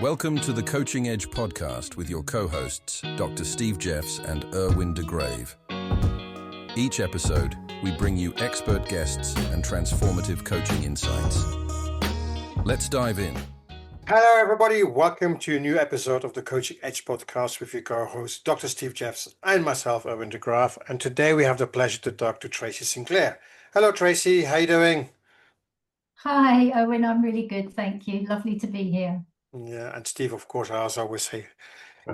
Welcome to the Coaching Edge podcast with your co-hosts, Dr. Steve Jeffs and Erwin de Grave. Each episode, we bring you expert guests and transformative coaching insights. Let's dive in. Hello, everybody. Welcome to a new episode of the Coaching Edge podcast with your co-host, Dr. Steve Jeffs, and myself, Erwin de Grave. And today we have the pleasure to talk to Tracy Sinclair. Hello, Tracy. How you doing? Hi, Erwin. I'm really good. Thank you. Lovely to be here. Yeah, and Steve, of course, as I always say,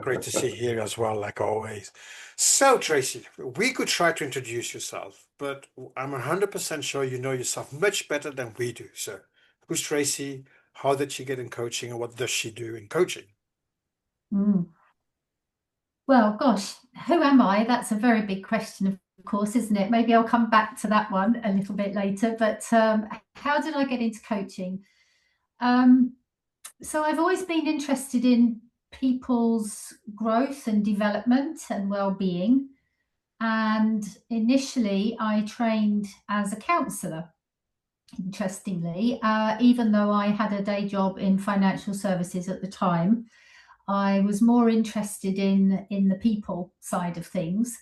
great to see you here as well, like always. So, Tracy, we could try to introduce yourself, but I'm 100% sure you know yourself much better than we do. So, who's Tracy? How did she get in coaching, and what does she do in coaching? Well, gosh, who am I? That's a very big question, of course, isn't it? Maybe I'll come back to that one a little bit later. But how did I get into coaching? So I've always been interested in people's growth and development and well-being. And initially, I trained as a counsellor, interestingly, even though I had a day job in financial services at the time. I was more interested in the people side of things.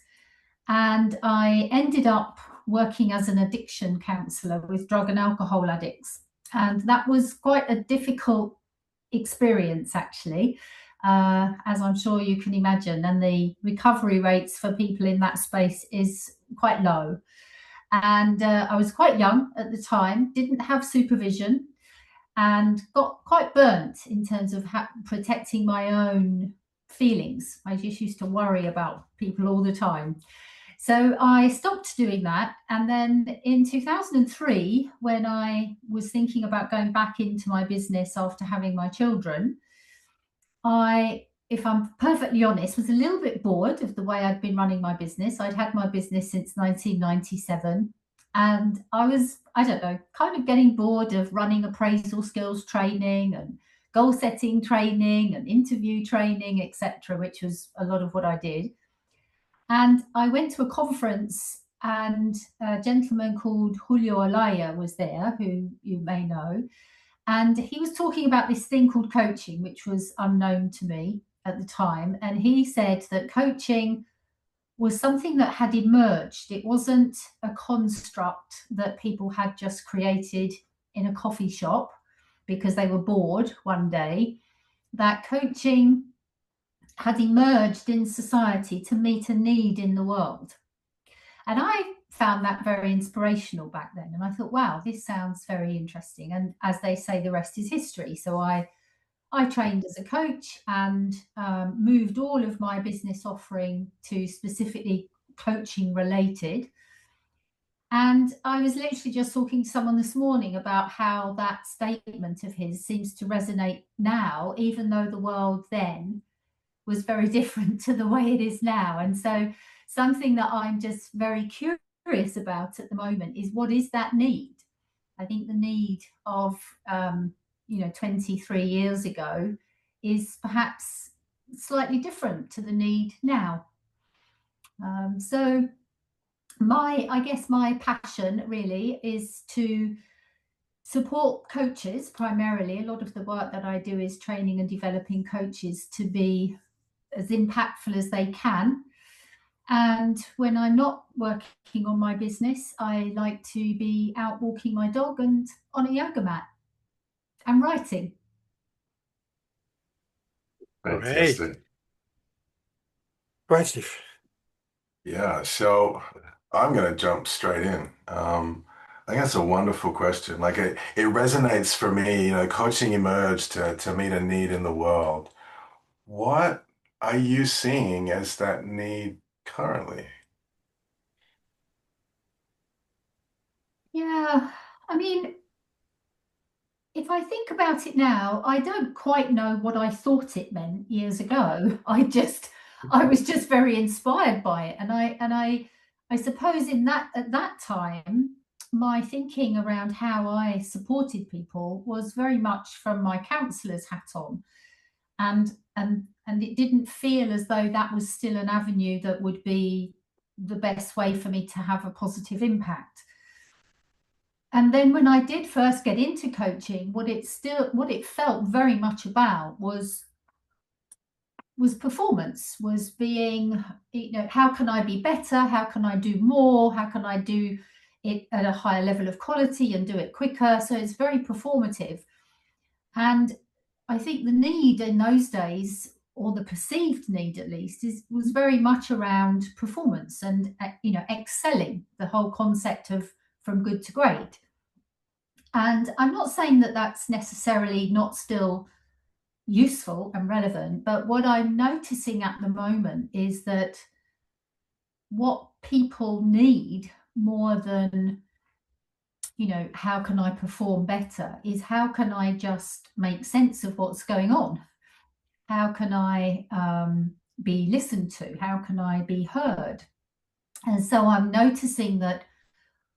And I ended up working as an addiction counsellor with drug and alcohol addicts. And that was quite a difficult experience, actually, as I'm sure you can imagine. And the recovery rates for people in that space is quite low. And I was quite young at the time, didn't have supervision, and got quite burnt in terms of protecting my own feelings. I just used to worry about people all the time. So I stopped doing that. And then in 2003, when I was thinking about going back into my business after having my children, I, if I'm perfectly honest, was a little bit bored of the way I'd been running my business. I'd had my business since 1997. And I was, I don't know, kind of getting bored of running appraisal skills training and goal setting training and interview training, etc., which was a lot of what I did. And I went to a conference, and a gentleman called Julio Alaya was there, who you may know. And he was talking about this thing called coaching, which was unknown to me at the time. And he said that coaching was something that had emerged. It wasn't a construct that people had just created in a coffee shop because they were bored one day. That coaching had emerged in society to meet a need in the world. And I found that very inspirational back then. And I thought, wow, this sounds very interesting. And as they say, the rest is history. So I trained as a coach and moved all of my business offering to specifically coaching related. And I was literally just talking to someone this morning about how that statement of his seems to resonate now, even though the world then was very different to the way it is now. And so something that I'm just very curious about at the moment is, what is that need? I think the need of 23 years ago is perhaps slightly different to the need now. So my passion really is to support coaches primarily. A lot of the work that I do is training and developing coaches to be as impactful as they can. And when I'm not working on my business, I like to be out walking my dog and on a yoga mat. I'm writing. Fantastic. Right, Steve. Yeah, so I'm going to jump straight in. I think that's a wonderful question. Like it resonates for me, coaching emerged to meet a need in the world. What are you seeing as that need currently? Yeah, I mean, if I think about it now, I don't quite know what I thought it meant years ago. I was just very inspired by it. And I suppose at that time, my thinking around how I supported people was very much from my counselor's hat on. And it didn't feel as though that was still an avenue that would be the best way for me to have a positive impact. And then when I did first get into coaching, what it felt very much about was performance, was being, how can I be better? How can I do more? How can I do it at a higher level of quality and do it quicker? So it's very performative. And I think the need in those days, or the perceived need at least, was very much around performance and excelling, the whole concept of from good to great. And I'm not saying that that's necessarily not still useful and relevant, but what I'm noticing at the moment is that what people need more than, how can I perform better, is how can I just make sense of what's going on? How can I be listened to? How can I be heard? And so I'm noticing that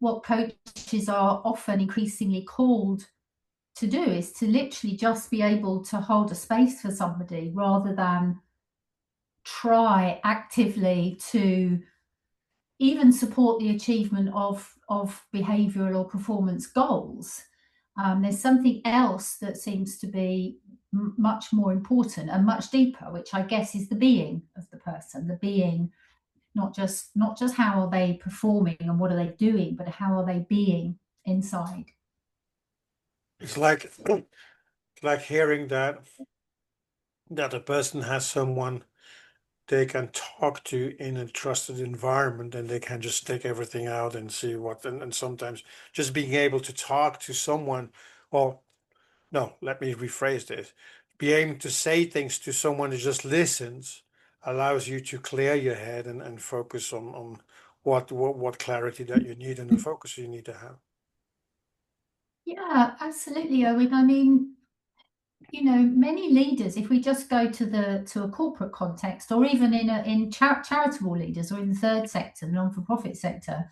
what coaches are often increasingly called to do is to literally just be able to hold a space for somebody rather than try actively to even support the achievement of behavioural or performance goals. There's something else that seems to be much more important and much deeper, which I guess is the being of the person, the being, not just how are they performing and what are they doing, but how are they being inside. It's like hearing that a person has someone they can talk to in a trusted environment, and they can just take everything out and see what, and sometimes just being able to talk to someone, or no, let me rephrase this. Being able to say things to someone who just listens allows you to clear your head and focus on what clarity that you need and the focus you need to have. Yeah, absolutely, Erwin. I mean, many leaders, if we just go to a corporate context, or even in charitable leaders, or in the third sector, the non-for-profit sector,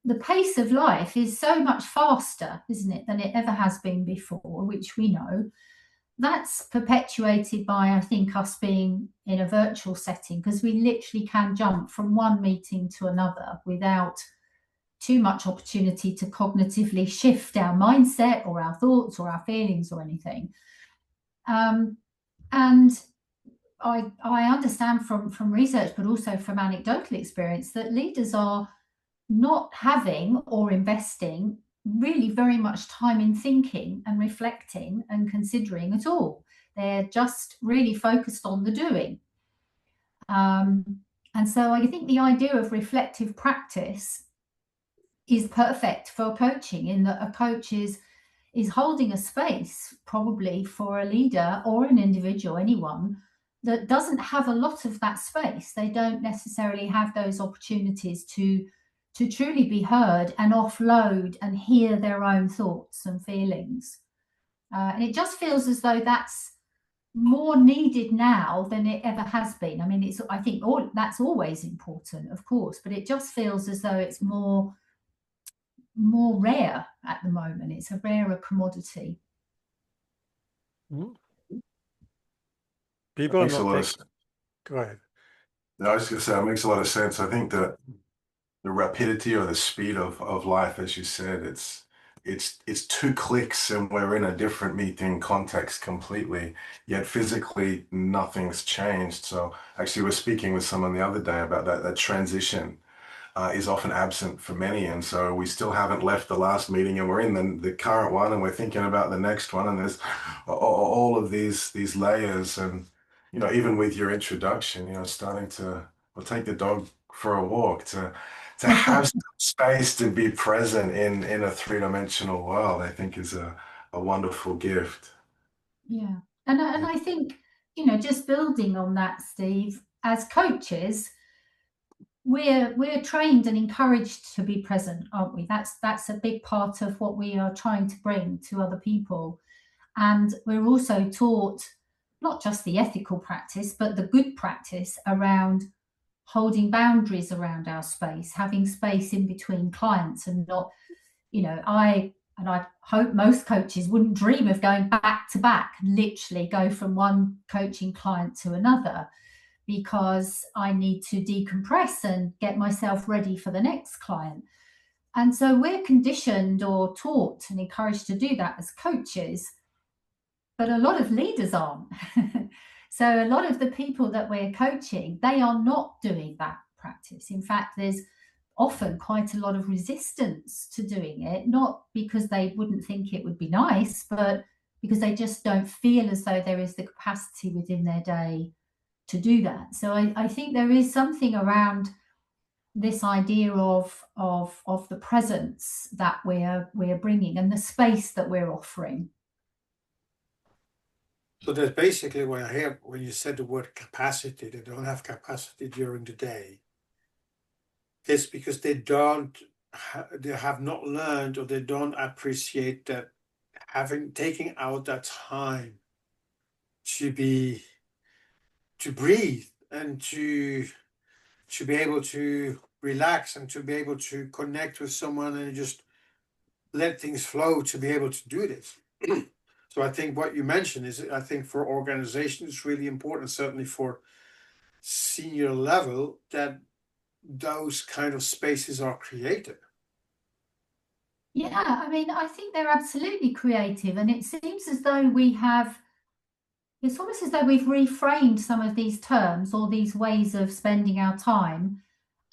the pace of life is so much faster, isn't it, than it ever has been before, which we know. That's perpetuated by, I think, us being in a virtual setting, because we literally can jump from one meeting to another without too much opportunity to cognitively shift our mindset or our thoughts or our feelings or anything. And I understand from research, but also from anecdotal experience, that leaders are not having or investing really very much time in thinking and reflecting and considering at all. They're just really focused on the doing. And so I think the idea of reflective practice is perfect for coaching, in that a coach is holding a space probably for a leader or an individual, anyone that doesn't have a lot of that space. They don't necessarily have those opportunities to truly be heard and offload and hear their own thoughts and feelings. And it just feels as though that's more needed now than it ever has been. I mean, I think that's always important, of course, but it just feels as though it's more rare at the moment. It's a rarer commodity. Mhm. That People are makes a not lot of taking. sense. Go ahead. No, I was going to say, it makes a lot of sense. I think that the rapidity or the speed of life, as you said, it's two clicks and we're in a different meeting context completely. Yet physically, nothing's changed. So actually, we're speaking with someone the other day about that transition is often absent for many. And so we still haven't left the last meeting and we're in the current one and we're thinking about the next one. And there's all of these layers. And, even with your introduction, starting to, we'll take the dog for a walk, to have some space to be present in a three-dimensional world, I think is a wonderful gift. Yeah. And I think, just building on that, Steve, as coaches, we're trained and encouraged to be present, aren't we? That's a big part of what we are trying to bring to other people. And we're also taught not just the ethical practice, but the good practice around holding boundaries around our space, having space in between clients, and not, I hope most coaches wouldn't dream of going back to back, literally go from one coaching client to another, because I need to decompress and get myself ready for the next client. And so we're conditioned or taught and encouraged to do that as coaches, but a lot of leaders aren't. So a lot of the people that we're coaching, they are not doing that practice. In fact, there's often quite a lot of resistance to doing it, not because they wouldn't think it would be nice, but because they just don't feel as though there is the capacity within their day to do that. So I think there is something around this idea of the presence that we're bringing and the space that we're offering. So that's basically what I hear when you said the word capacity. They don't have capacity during the day. It's because they have not learned, or they don't appreciate that taking out that time to breathe and to be able to relax and to be able to connect with someone and just let things flow, to be able to do this. So I think what you mentioned is, I think for organizations, it's really important, certainly for senior level, that those kind of spaces are created. Yeah, I mean, I think they're absolutely creative, and it seems as though it's almost as though we've reframed some of these terms or these ways of spending our time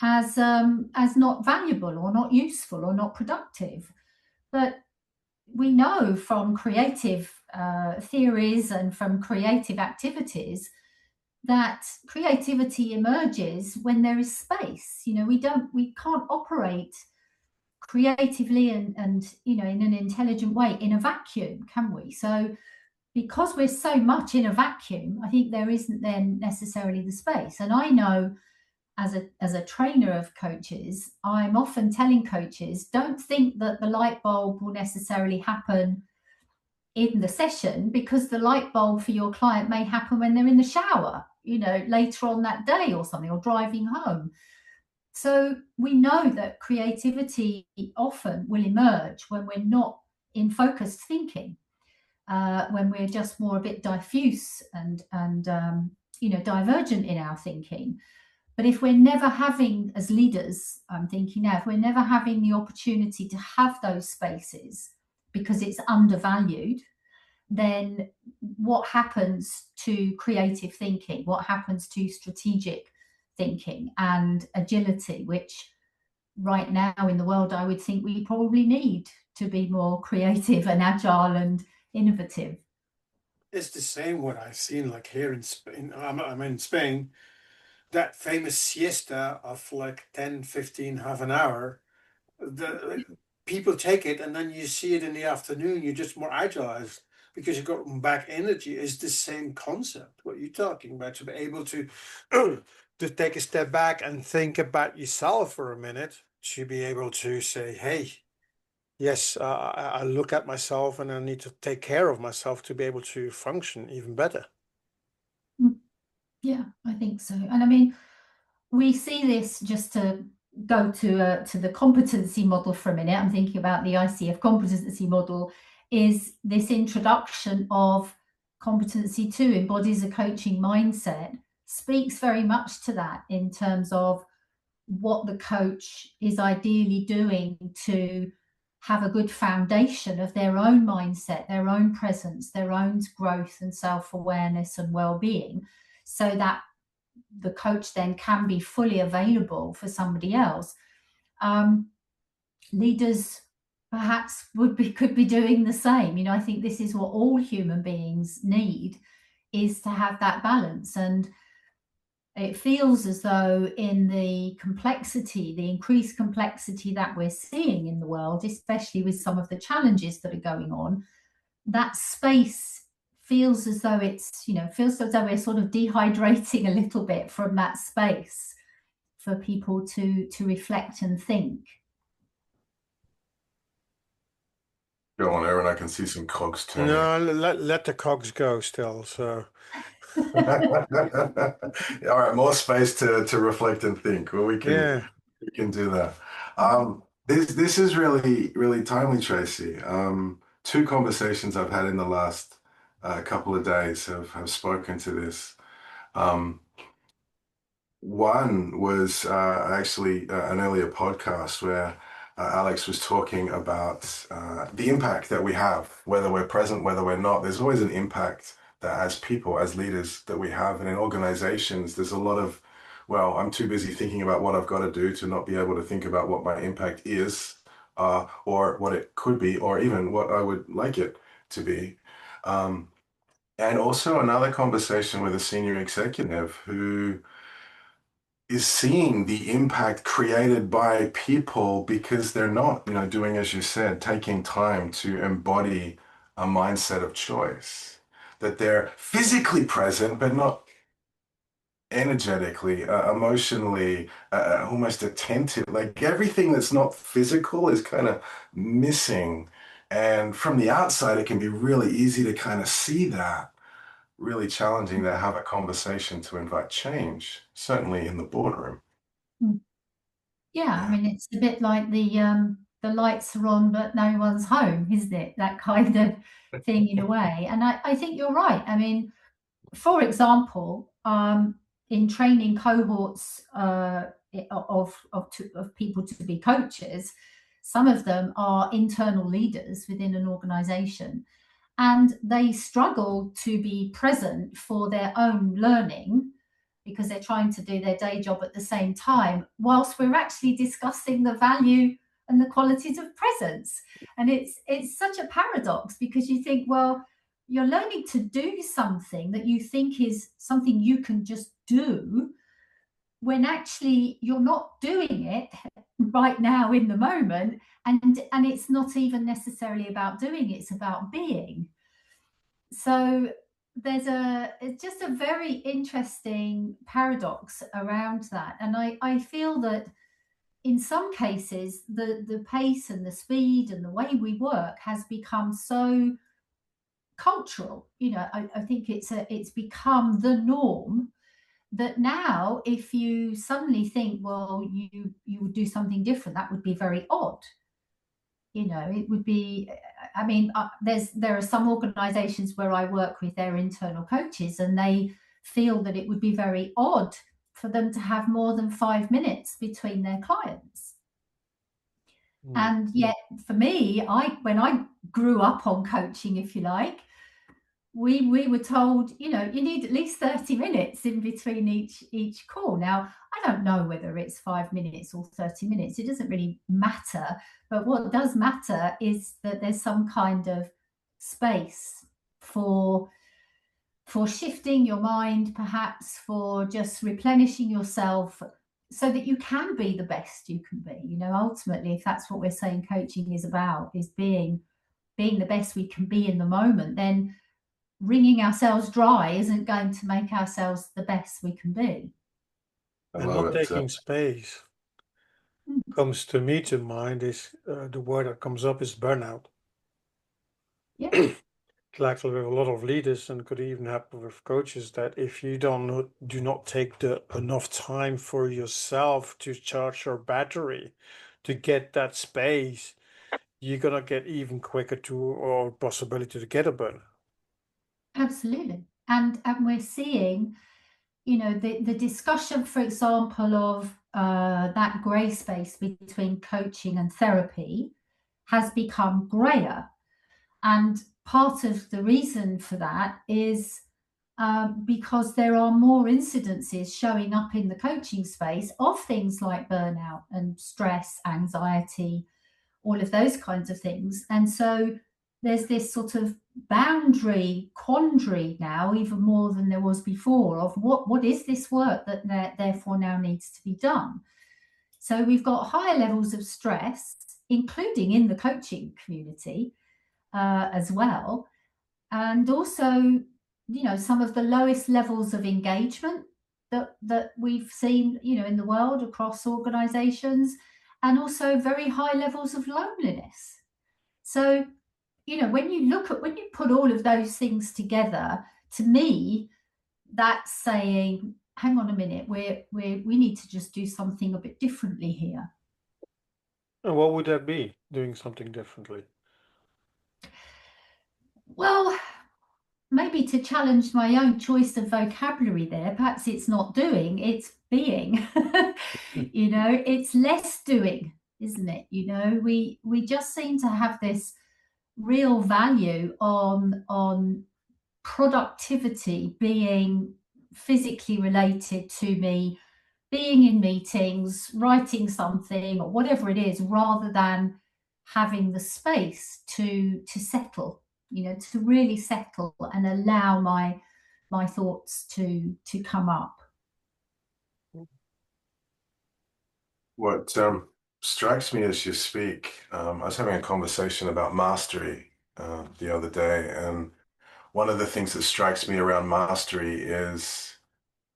as not valuable or not useful or not productive. But we know from creative theories and from creative activities that creativity emerges when there is space. We can't operate creatively and in an intelligent way in a vacuum, can we? So because we're so much in a vacuum, I think there isn't then necessarily the space. And I know as a trainer of coaches, I'm often telling coaches, don't think that the light bulb will necessarily happen in the session, because the light bulb for your client may happen when they're in the shower, later on that day or something, or driving home. So we know that creativity often will emerge when we're not in focused thinking, when we're just more a bit diffuse and divergent in our thinking. But if we're never having, as leaders, I'm thinking now, if we're never having the opportunity to have those spaces because it's undervalued, then what happens to creative thinking? What happens to strategic thinking and agility, which right now in the world, I would think we probably need to be more creative and agile and innovative. It's the same what I've seen, like here in Spain. I'm in Spain, that famous siesta of like 10, 15, half an hour. People take it, and then you see it in the afternoon, you're just more agilized because you've got back energy. Is the same concept what you're talking about, to be able to to take a step back and think about yourself for a minute, to be able to say, hey, yes, I look at myself and I need to take care of myself to be able to function even better. Yeah, I think so. And I mean, we see this, just to go to the competency model for a minute. I'm thinking about the ICF competency model, is this introduction of competency 2 embodies a coaching mindset, speaks very much to that in terms of what the coach is ideally doing to have a good foundation of their own mindset, their own presence, their own growth and self-awareness and well-being, so that the coach then can be fully available for somebody else. Leaders perhaps could be doing the same. I think this is what all human beings need, is to have that balance. And it feels as though in the increased complexity that we're seeing in the world, especially with some of the challenges that are going on, that space feels as though we're sort of dehydrating a little bit from that space for people to reflect and think. Go on, Erwin. I can see some cogs turning. No, let the cogs go still. So All right, more space to reflect and think. Well, we can do that. This is really, really timely, Tracy. Two conversations I've had in the last couple of days have spoken to this. One was actually an earlier podcast where Alex was talking about the impact that we have, whether we're present, whether we're not. There's always an impact that as people, as leaders, that we have. And in organizations, there's a lot of, well, I'm too busy thinking about what I've got to do to not be able to think about what my impact is, or what it could be, or even what I would like it to be. And also another conversation with a senior executive who is seeing the impact created by people because they're not, doing, as you said, taking time to embody a mindset of choice. That they're physically present, but not energetically, emotionally, almost attentive. Like everything that's not physical is kind of missing. And from the outside, it can be really easy to kind of see that. Really challenging to have a conversation to invite change, certainly in the boardroom. Yeah, I mean, it's a bit like the lights are on, but no one's home, isn't it? That kind of thing in a way. And I think you're right. I mean, for example, in training cohorts of people to be coaches, some of them are internal leaders within an organization, and they struggle to be present for their own learning because they're trying to do their day job at the same time, whilst we're actually discussing the value and the qualities of presence. And it's such a paradox, because you think, well, you're learning to do something that you think is something you can just do, when actually you're not doing it right now in the moment. And it's not even necessarily about doing, it's about being. So it's just a very interesting paradox around that. And I feel that in some cases the pace and the speed and the way we work has become so cultural. I think it's become the norm, that now if you suddenly think, well, you would do something different, that would be very odd. It would be, I mean, there are some organizations where I work with their internal coaches, and they feel that it would be very odd for them to have more than 5 minutes between their clients. And yet for me, when I grew up on coaching, if you like, we were told, you need at least 30 minutes in between each call. Now, I don't know whether it's 5 minutes or 30 minutes. It doesn't really matter. But what does matter is that there's some kind of space for shifting your mind, perhaps for just replenishing yourself, so that you can be the best you can be. Ultimately, if that's what we're saying coaching is about, is being the best we can be in the moment, then wringing ourselves dry isn't going to make ourselves the best we can be. And not taking space comes to me to mind is the word that comes up is burnout. Yeah. Like with a lot of leaders, and could even happen with coaches, that if you do not take enough time for yourself to charge your battery, to get that space, you're gonna get even quicker to, or possibility to get a burnout. Absolutely. And we're seeing, the discussion, for example, of that grey space between coaching and therapy has become greyer. And part of the reason for that is because there are more incidences showing up in the coaching space of things like burnout and stress, anxiety, all of those kinds of things. And so there's this sort of boundary quandary now, even more than there was before, of what is this work that therefore now needs to be done. So we've got higher levels of stress, including in the coaching community as well. And also, some of the lowest levels of engagement that we've seen, in the world across organizations, and also very high levels of loneliness. So, when you put all of those things together, to me, that's saying, hang on a minute, we need to just do something a bit differently here. And what would that be, doing something differently? Well, maybe to challenge my own choice of vocabulary there, perhaps it's not doing, it's being. It's less doing isn't it? You know, we just seem to have this real value on productivity being physically related to me being in meetings, writing something or whatever it is, rather than having the space to settle, you know, to really settle and allow my thoughts to come up. What strikes me as you speak, I was having a conversation about mastery the other day, and one of the things that strikes me around mastery is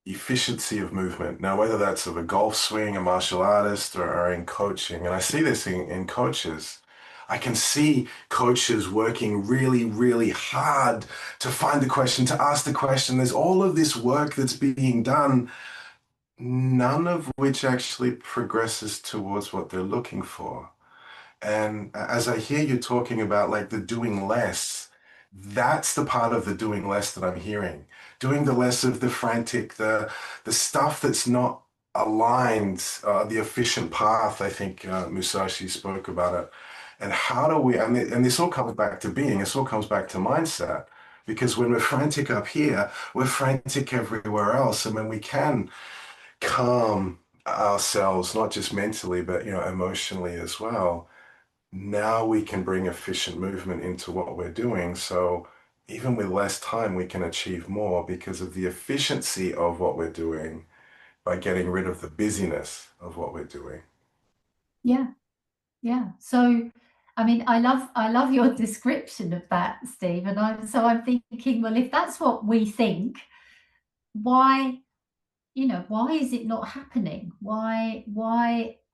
efficiency of movement. Now, whether that's of a golf swing, a martial artist, or in coaching, and I see this in coaches. I can see coaches working really, really hard to find the question, to ask the question. There's all of this work that's being done, none of which actually progresses towards what they're looking for. And as I hear you talking about like the doing less, that's the part of the doing less that I'm hearing. Doing the less of the frantic, the stuff that's not aligned, the efficient path. I think Musashi spoke about it. And how do we, and this all comes back to being, this all comes back to mindset. Because when we're frantic up here, we're frantic everywhere else. And when we can calm ourselves, not just mentally, but emotionally as well, now we can bring efficient movement into what we're doing. So even with less time, we can achieve more because of the efficiency of what we're doing by getting rid of the busyness of what we're doing. Yeah, yeah. So, I mean, I love your description of that, Steve. And I'm thinking, well, if that's what we think, why, you know, why is it not happening? Why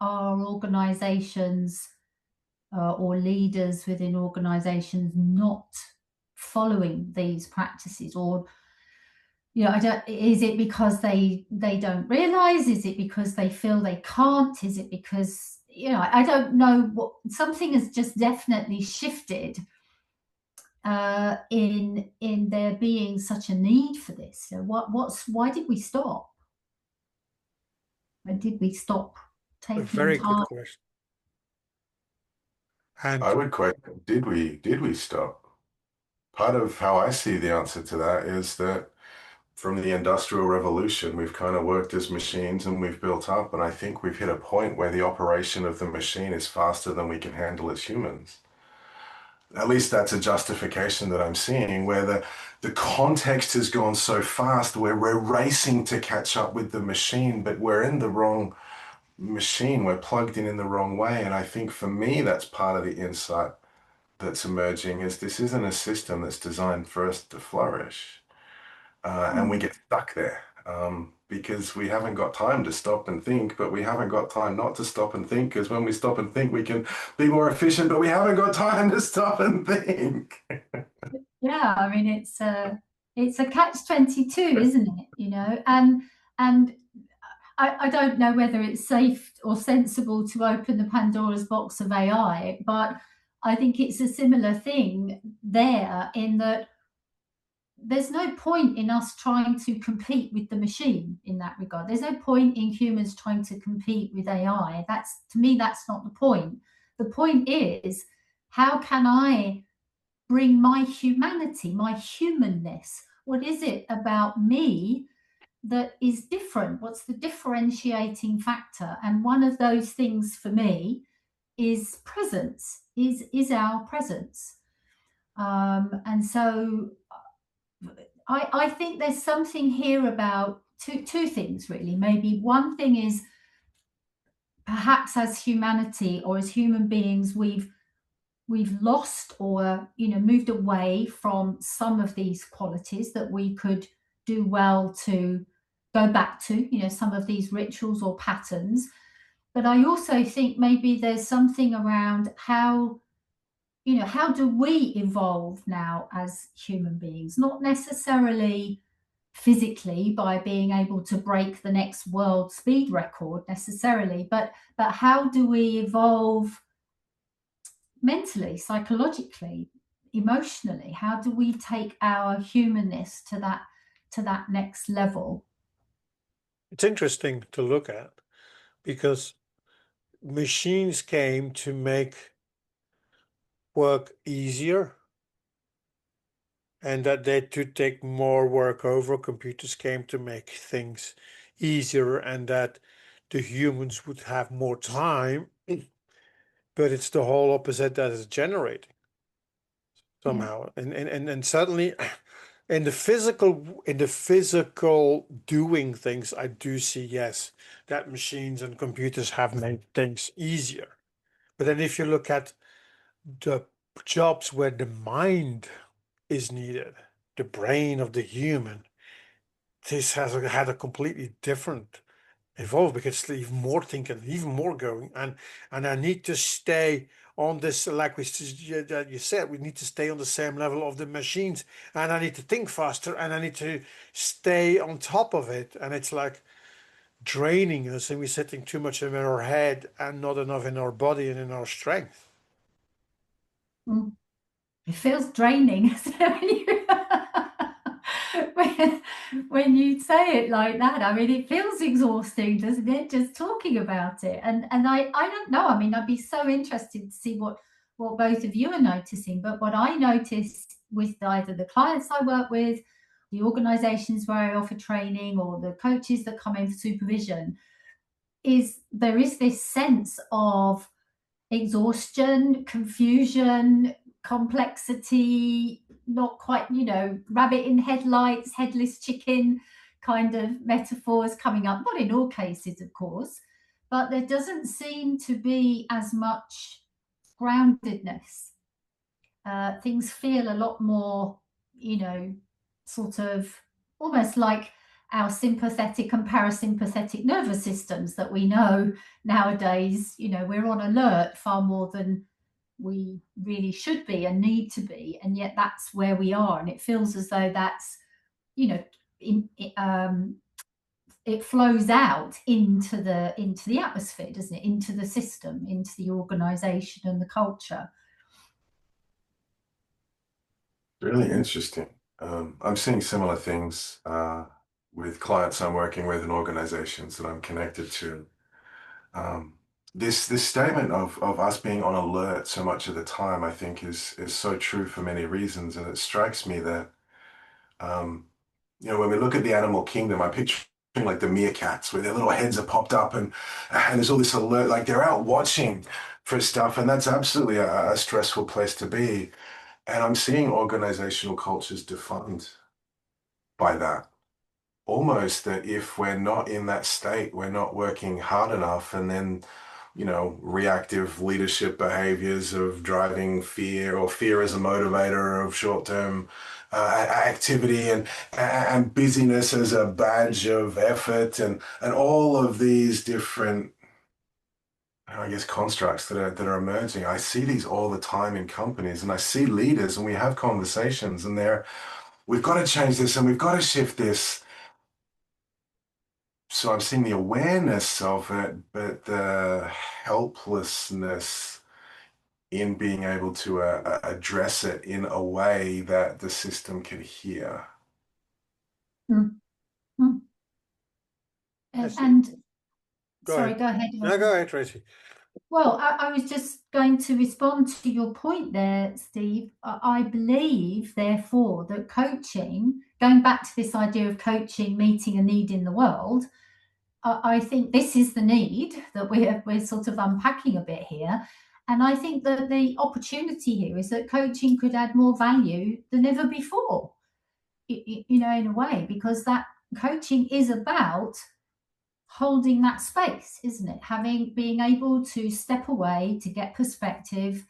are organizations or leaders within organizations not following these practices? Or, you know, is it because they don't realize? Is it because they feel they can't? Is it because, you know, I don't know, what something has just definitely shifted in there being such a need for this. So why did we stop? When did we stop A taking very good time? question. And I would question, did we stop? Part of how I see the answer to that is that from the Industrial Revolution, we've kind of worked as machines and we've built up. And I think we've hit a point where the operation of the machine is faster than we can handle as humans. At least that's a justification that I'm seeing, where the context has gone so fast where we're racing to catch up with the machine, but we're in the wrong machine. We're plugged in the wrong way. And I think for me, that's part of the insight that's emerging is this isn't a system that's designed for us to flourish. And we get stuck there because we haven't got time to stop and think, but we haven't got time not to stop and think, because when we stop and think, we can be more efficient, but we haven't got time to stop and think. Yeah, I mean, it's a catch-22, isn't it? You know, and I don't know whether it's safe or sensible to open the Pandora's box of AI, but I think it's a similar thing there, in that there's no point in us trying to compete with the machine in that regard. There's no point in humans trying to compete with AI. That's, to me, that's not the point. The point is, how can I bring my humanity, my humanness? What is it about me that is different? What's the differentiating factor? And one of those things for me is presence, is our presence. And so I think there's something here about two things, really. Maybe one thing is, perhaps as humanity or as human beings, we've lost, or, you know, moved away from some of these qualities that we could do well to go back to, you know, some of these rituals or patterns. But I also think maybe there's something around how, you know, how do we evolve now as human beings? Not necessarily physically by being able to break the next world speed record necessarily, but how do we evolve mentally, psychologically, emotionally? How do we take our humanness to that next level? it's interesting to look at, because machines came to make work easier and that they to take more work over. Computers came to make things easier and that the humans would have more time, but it's the whole opposite that is generating somehow. And suddenly in the physical doing things, I do see, yes, that machines and computers have made things easier. But then if you look at the jobs where the mind is needed, the brain of the human, this has had a completely different evolve because it's even more thinking, even more going, and I need to stay on this, like you said, we need to stay on the same level of the machines, and I need to think faster, and I need to stay on top of it, and it's like draining us, and we're sitting too much in our head and not enough in our body and in our strength. It feels draining when you say it like that. I mean, it feels exhausting, doesn't it? Just talking about it. And I don't know. I mean, I'd be so interested to see what both of you are noticing. But what I noticed with either the clients I work with, the organizations where I offer training, or the coaches that come in for supervision, is there is this sense of exhaustion, confusion, complexity, not quite, rabbit in headlights, headless chicken kind of metaphors coming up. Not in all cases, of course, but there doesn't seem to be as much groundedness. Things feel a lot more, sort of almost like our sympathetic and parasympathetic nervous systems that we know nowadays. We're on alert far more than we really should be and need to be, and yet that's where we are, and it feels as though that's it flows out into the atmosphere, doesn't it, into the system, into the organization and the culture. Really interesting. I'm seeing similar things with clients I'm working with and organizations that I'm connected to. This statement of us being on alert so much of the time, I think is so true for many reasons. And it strikes me that, when we look at the animal kingdom, I picture like the meerkats where their little heads are popped up and there's all this alert, like they're out watching for stuff. And that's absolutely a stressful place to be. And I'm seeing organizational cultures defined by that. Almost that if we're not in that state, we're not working hard enough, and then, reactive leadership behaviors of driving fear, or fear as a motivator of short-term activity, and busyness as a badge of effort, and all of these different, I guess, constructs that are emerging. I see these all the time in companies, and I see leaders, and we have conversations, and we've got to change this, and we've got to shift this. So I'm seeing the awareness of it, but the helplessness in being able to address it in a way that the system can hear. Mm-hmm. And sorry, go ahead. No, go ahead, Tracy. Well, I was just going to respond to your point there, Steve. I believe, therefore, that coaching, going back to this idea of coaching meeting a need in the world, I think this is the need that we're sort of unpacking a bit here. And I think that the opportunity here is that coaching could add more value than ever before, in a way, because that coaching is about holding that space, isn't it? Being able to step away, to get perspective,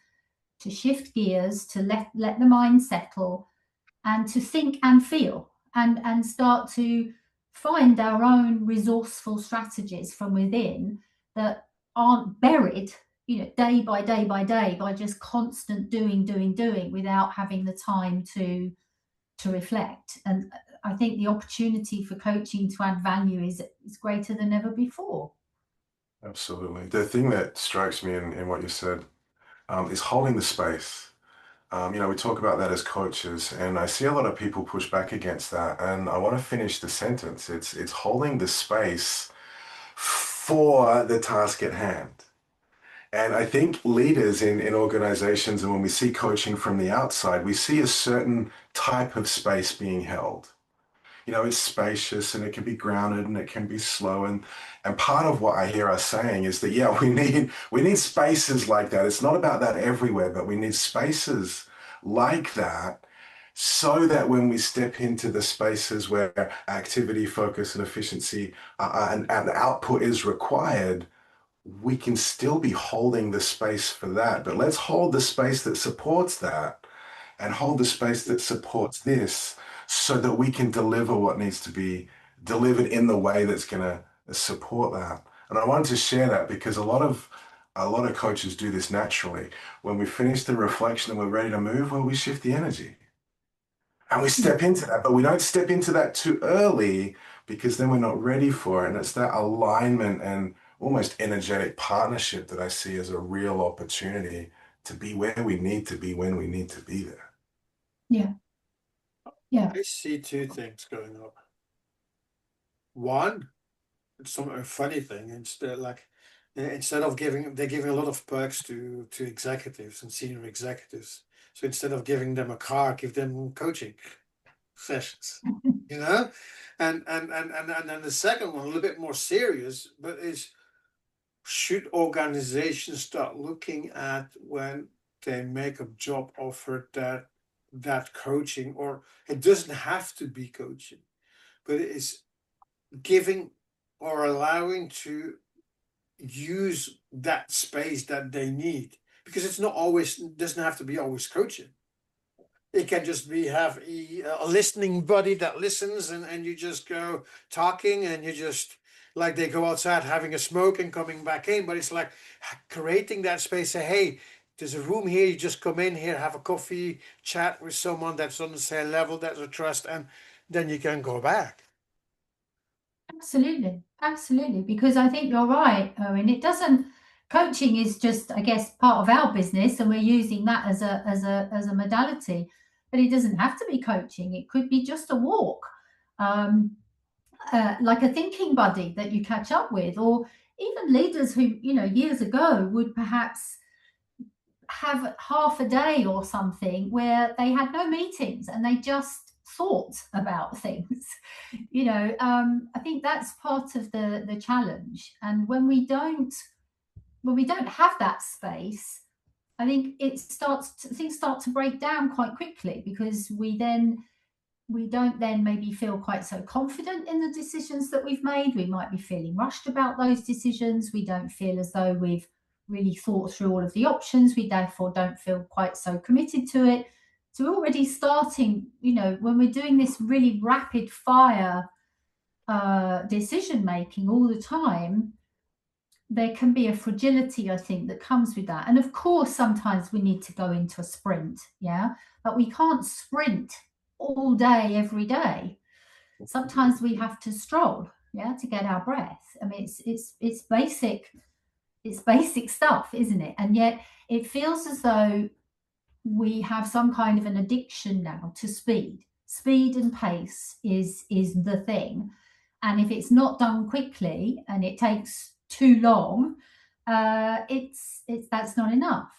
to shift gears, to let the mind settle, and to think and feel, and start to find our own resourceful strategies from within that aren't buried, day by day by day, by just constant doing without having the time to reflect. And I think the opportunity for coaching to add value is greater than ever before. Absolutely. The thing that strikes me in what you said is holding the space. We talk about that as coaches, and I see a lot of people push back against that. And I want to finish the sentence. It's holding the space for the task at hand. And I think leaders in organizations, and when we see coaching from the outside, we see a certain type of space being held. It's spacious and it can be grounded and it can be slow. And part of what I hear us saying is that, yeah, we need spaces like that. It's not about that everywhere, but we need spaces like that so that when we step into the spaces where activity, focus, and efficiency and output is required, we can still be holding the space for that. But let's hold the space that supports that and hold the space that supports this so that we can deliver what needs to be delivered in the way that's going to support that. And I wanted to share that because a lot of coaches do this naturally. When we finish the reflection and we're ready to move, well, we shift the energy. And we step into that, but we don't step into that too early because then we're not ready for it. And it's that alignment and almost energetic partnership that I see as a real opportunity to be where we need to be when we need to be there. Yeah. Yeah. I see two things going on. One, it's a funny thing. Instead of they're giving a lot of perks to executives and senior executives. So instead of giving them a car, give them coaching sessions. And then the second one, a little bit more serious, but is should organizations start looking at when they make a job offer that coaching, or it doesn't have to be coaching, but it is giving or allowing to use that space that they need, because it's not always, doesn't have to be always coaching. It can just be have a listening buddy that listens, and you just go talking, and you just like they go outside having a smoke and coming back in. But it's like creating that space. Say, hey, there's a room here. You just come in here, have a coffee, chat with someone that's on the same level, that's a trust, and then you can go back. Absolutely, absolutely. Because I think you're right, Erwin. It doesn't. Coaching is just, I guess, part of our business, and we're using that as a modality. But it doesn't have to be coaching. It could be just a walk, like a thinking buddy that you catch up with, or even leaders who years ago would perhaps have half a day or something where they had no meetings and they just thought about things. I think that's part of the challenge. And when we don't have that space, I think things start to break down quite quickly, because we don't then maybe feel quite so confident in the decisions that we've made. We might be feeling rushed about those decisions. We don't feel as though we've really thought through all of the options. We therefore don't feel quite so committed to it. So we're already starting, when we're doing this really rapid fire decision making all the time, there can be a fragility, I think, that comes with that. And of course, sometimes we need to go into a sprint, but we can't sprint all day, every day. Sometimes we have to stroll, to get our breath. I mean, it's basic stuff, isn't it? And yet it feels as though we have some kind of an addiction now to speed and pace is the thing. And if it's not done quickly and it takes too long, it's that's not enough.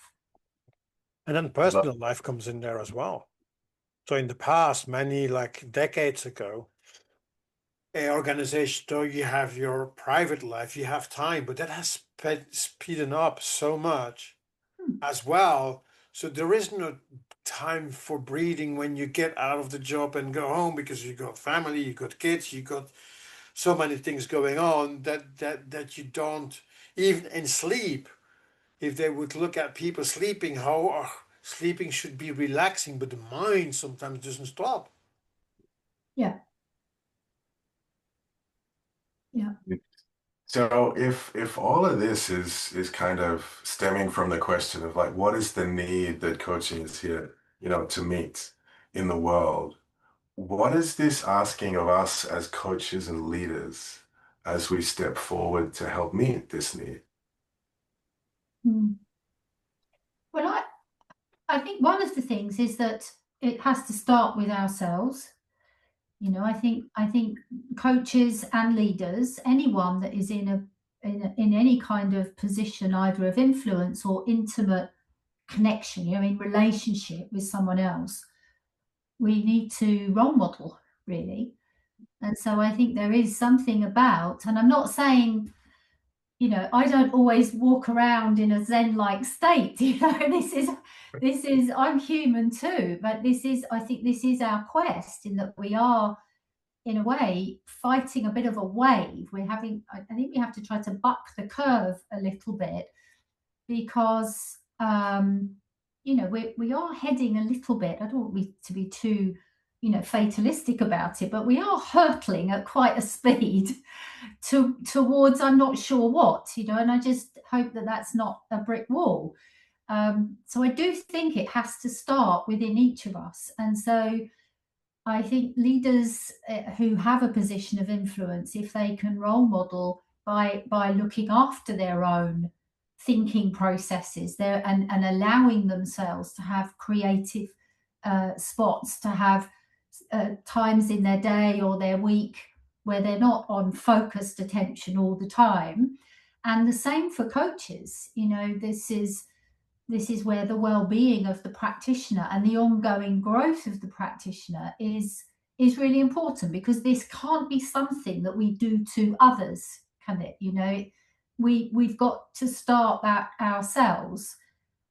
And then personal life comes in there as well. So in the past, many like decades ago, a organization, though you have your private life, you have time, but that has speeded up so much as well. So there is no time for breathing when you get out of the job and go home, because you got family, you got kids, you got so many things going on that you don't, even in sleep. If they would look at people sleeping, how sleeping should be relaxing, but the mind sometimes doesn't stop. Yeah. So if all of this is kind of stemming from the question of like, what is the need that coaching is here, to meet in the world? What is this asking of us as coaches and leaders as we step forward to help meet this need? Well, I think one of the things is that it has to start with ourselves. I think coaches and leaders, anyone that is in in any kind of position, either of influence or intimate connection, in relationship with someone else, we need to role model, really. And so I think there is something about, and I'm not saying, I don't always walk around in a Zen-like state. This is, I'm human too, but I think this is our quest, in that we are, in a way, fighting a bit of a wave. I think we have to try to buck the curve a little bit, because, we are heading a little bit, I don't want to be too, fatalistic about it, but we are hurtling at quite a speed towards I'm not sure what, and I just hope that that's not a brick wall. So I do think it has to start within each of us. And so I think leaders who have a position of influence, if they can role model by looking after their own thinking processes there, and allowing themselves to have creative spots, to have times in their day or their week where they're not on focused attention all the time. And the same for coaches. This is where the well-being of the practitioner and the ongoing growth of the practitioner is really important, because this can't be something that we do to others, can it? We've got to start that ourselves,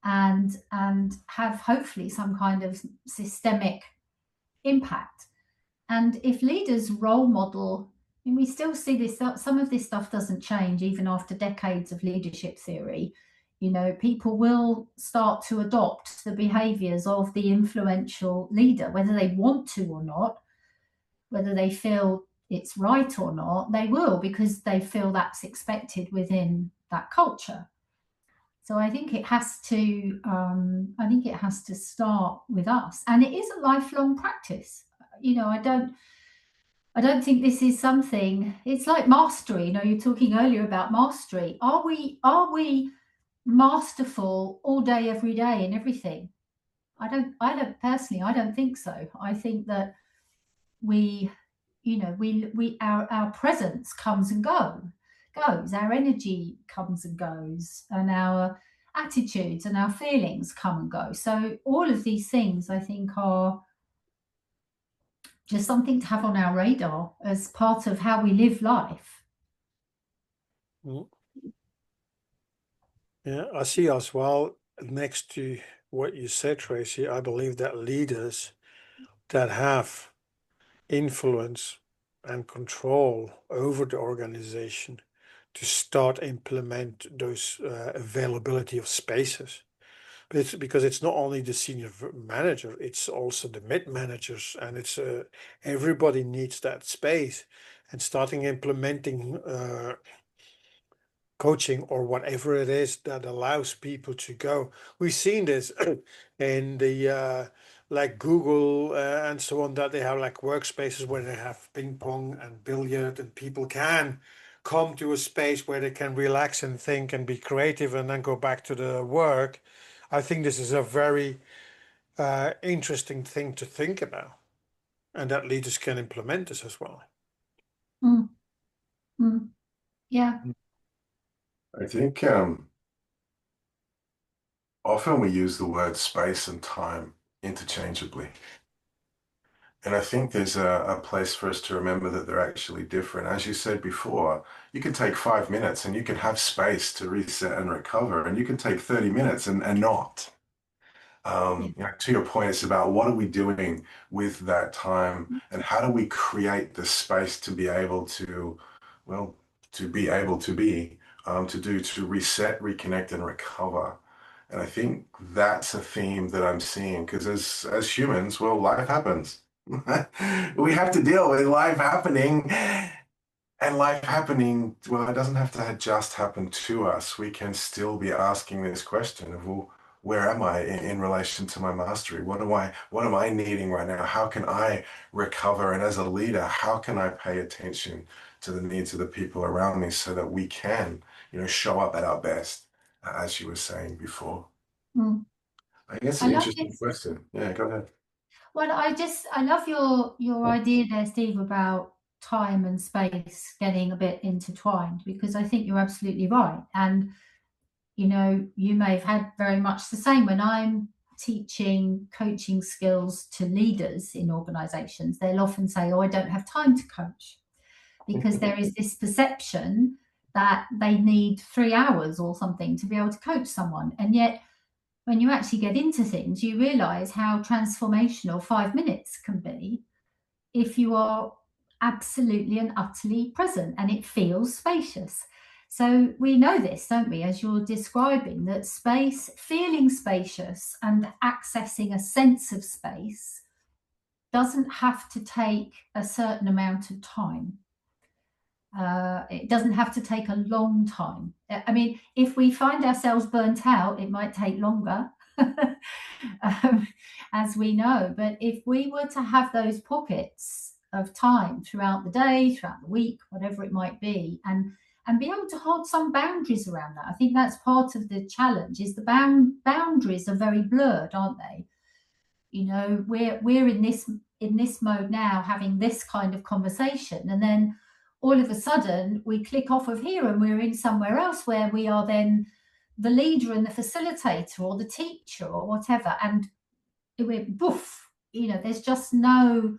and have hopefully some kind of systemic impact. And if leaders role model, and we still see this, some of this stuff doesn't change even after decades of leadership theory. People will start to adopt the behaviors of the influential leader, whether they want to or not, whether they feel it's right or not, they will, because they feel that's expected within that culture. So I think it has to start with us, and it is a lifelong practice. I don't think this is something. It's like mastery. You're talking earlier about mastery. Are we masterful all day, every day, in everything? I don't personally. I don't think so. I think that our presence comes and goes. Our energy comes and goes, and our attitudes and our feelings come and go. So all of these things, I think, are just something to have on our radar as part of how we live life. Yeah, I see as well, next to what you said, Tracy, I believe that leaders that have influence and control over the organization to start implement those availability of spaces. But it's because it's not only the senior manager, it's also the mid managers, and it's everybody needs that space, and starting implementing coaching or whatever it is that allows people to go. We've seen this in the like Google and so on, that they have like workspaces where they have ping pong and billiard, and people can come to a space where they can relax and think and be creative and then go back to the work. I think this is a very interesting thing to think about, and that leaders can implement this as well. Mm. Mm. Yeah. I think often we use the word space and time interchangeably. And I think there's a place for us to remember that they're actually different. As you said before, you can take 5 minutes and you can have space to reset and recover, and you can take 30 minutes and not. To your point, it's about what are we doing with that time, and how do we create the space to be able to, to reset, reconnect, and recover. And I think that's a theme that I'm seeing, because as humans, well, life happens. We have to deal with life happening. And life happening, well, it doesn't have to just happen to us. We can still be asking this question of, well, where am I in relation to my mastery? What am I needing right now? How can I recover? And as a leader, how can I pay attention to the needs of the people around me so that we can, show up at our best, as you were saying before? Mm. I guess an interesting question. Yeah, go ahead. Well, I love your idea there, Steve, about time and space getting a bit intertwined, because I think you're absolutely right. And, you know, you may have had very much the same. When I'm teaching coaching skills to leaders in organizations, they'll often say, oh, I don't have time to coach, because there is this perception that they need 3 hours or something to be able to coach someone. And yet, when you actually get into things, you realize how transformational 5 minutes can be if you are absolutely and utterly present and it feels spacious. So we know this, don't we, as you're describing, that space, feeling spacious and accessing a sense of space doesn't have to take a certain amount of time. It doesn't have to take a long time. I mean, if we find ourselves burnt out, it might take longer, as we know. But if we were to have those pockets of time throughout the day, throughout the week, whatever it might be, and be able to hold some boundaries around that, I think that's part of the challenge. Is the boundaries are very blurred, aren't they? You know, we're in this mode now, having this kind of conversation, and then all of a sudden we click off of here and we're in somewhere else where we are then the leader and the facilitator or the teacher or whatever, and we're boof, you know, there's just no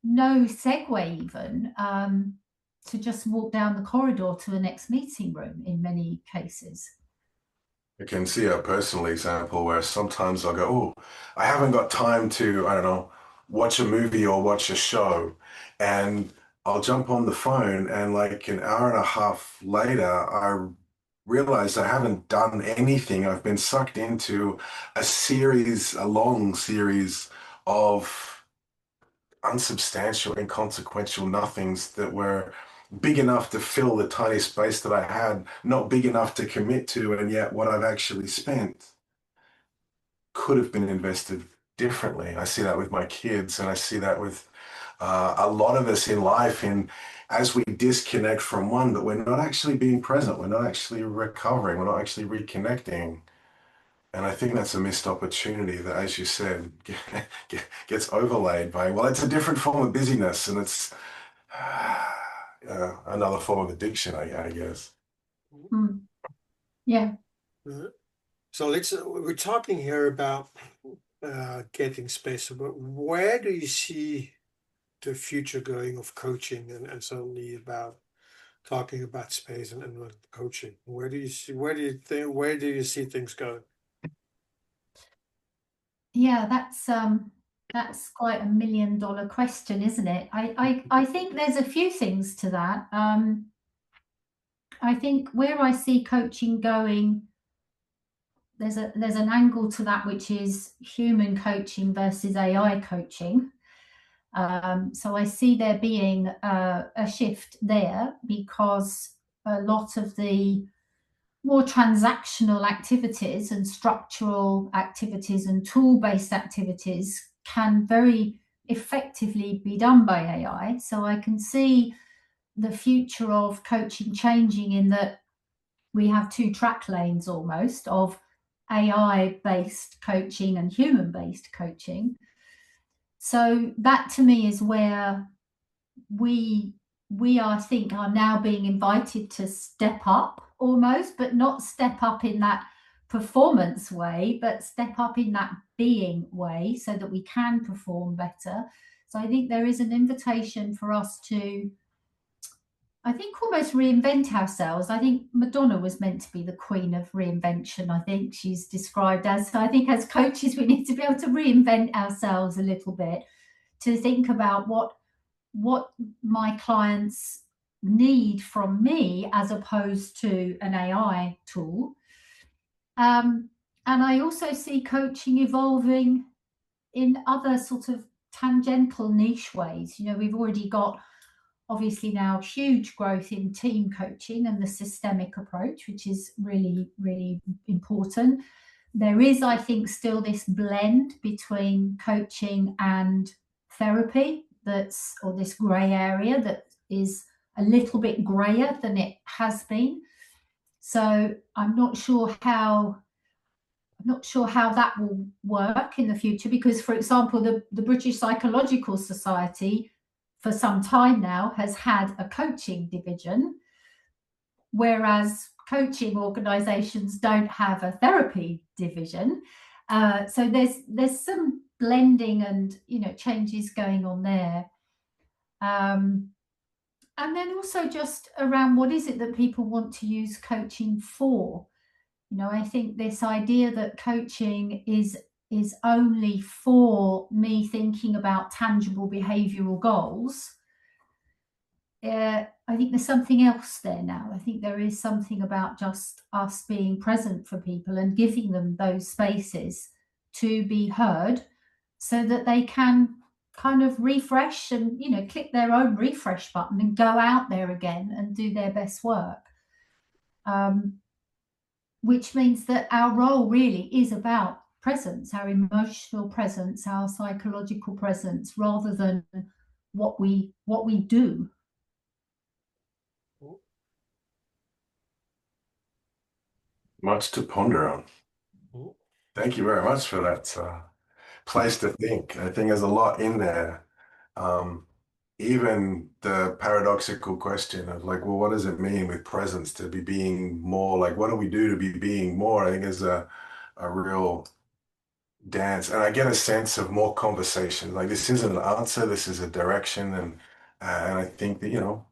segue even to just walk down the corridor to the next meeting room in many cases. I can see a personal example where sometimes I'll go, oh, I haven't got time to, I don't know, watch a movie or watch a show. And I'll jump on the phone, and like an hour and a half later, I realize I haven't done anything. I've been sucked into a long series of unsubstantial, inconsequential nothings that were big enough to fill the tiny space that I had, not big enough to commit to, and yet what I've actually spent could have been invested differently. I see that with my kids, and I see that with a lot of us in life, and as we disconnect from one, but we're not actually being present, we're not actually recovering, we're not actually reconnecting. And I think that's a missed opportunity that, as you said, gets overlaid by, well, it's a different form of busyness, and it's another form of addiction, I guess. Mm. Yeah. So we're talking here about getting space, but where do you see the future going of coaching, and certainly about talking about space and coaching? Where do you see things going? Yeah, that's quite a $1 million question, isn't it? I think there's a few things to that. I think where I see coaching going, there's an angle to that, which is human coaching versus AI coaching. So I see there being a shift there, because a lot of the more transactional activities and structural activities and tool-based activities can very effectively be done by AI. So I can see the future of coaching changing in that we have 2 track lanes almost of AI-based coaching and human-based coaching. So that to me is where we I think are now being invited to step up almost, but not step up in that performance way, but step up in that being way, so that we can perform better. So I think there is an invitation for us to, I think, almost reinvent ourselves. I think Madonna was meant to be the queen of reinvention. I think she's described as, I think as coaches, we need to be able to reinvent ourselves a little bit, to think about what my clients need from me as opposed to an AI tool. And I also see coaching evolving in other sort of tangential niche ways. You know, we've already got obviously now huge growth in team coaching and the systemic approach, which is really, really important. There is, I think, still this blend between coaching and therapy, or this grey area that is a little bit grayer than it has been. So I'm not sure how that will work in the future, because, for example, the British Psychological Society for some time now has had a coaching division, whereas coaching organizations don't have a therapy division. So there's some blending and changes going on there. And then also just around what is it that people want to use coaching for? I think this idea that coaching is only for me thinking about tangible behavioral goals. I think there's something else there now. I think there is something about just us being present for people and giving them those spaces to be heard so that they can kind of refresh and, click their own refresh button and go out there again and do their best work. Which means that our role really is about presence, our emotional presence, our psychological presence, rather than what we do. Much to ponder on. Thank you very much for that place to think. I think there's a lot in there. Even the paradoxical question of like, well, what does it mean with presence to be being more? Like, what do we do to be being more? I think is a real dance. And I get a sense of more conversation. Like this isn't an answer, this is a direction. And I think that,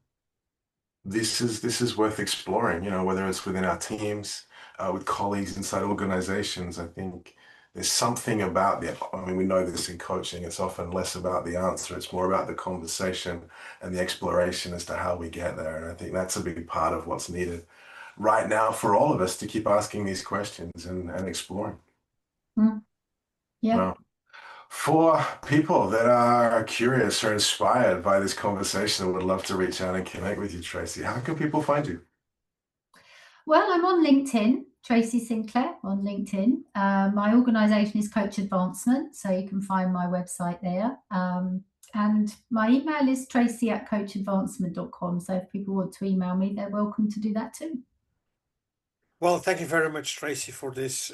this is worth exploring, whether it's within our teams, with colleagues inside organizations. I think there's something about we know this in coaching, it's often less about the answer, it's more about the conversation and the exploration as to how we get there. And I think that's a big part of what's needed right now for all of us to keep asking these questions and exploring. Yeah. Well, for people that are curious or inspired by this conversation and would love to reach out and connect with you, Tracy, how can people find you? Well, I'm on LinkedIn, Tracy Sinclair on LinkedIn. My organisation is Coach Advancement, so you can find my website there. And my email is tracy@coachadvancement.com. So if people want to email me, they're welcome to do that too. Well, thank you very much, Tracy, for this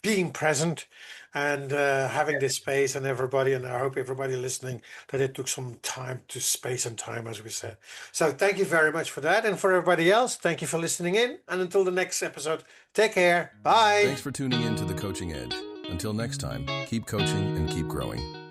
being present and having this space, and everybody, and I hope everybody listening that it took some time to space and time, as we said. So thank you very much for that. And for everybody else, thank you for listening in. And until the next episode, take care. Bye. Thanks for tuning in to The Coaching Edge. Until next time, keep coaching and keep growing.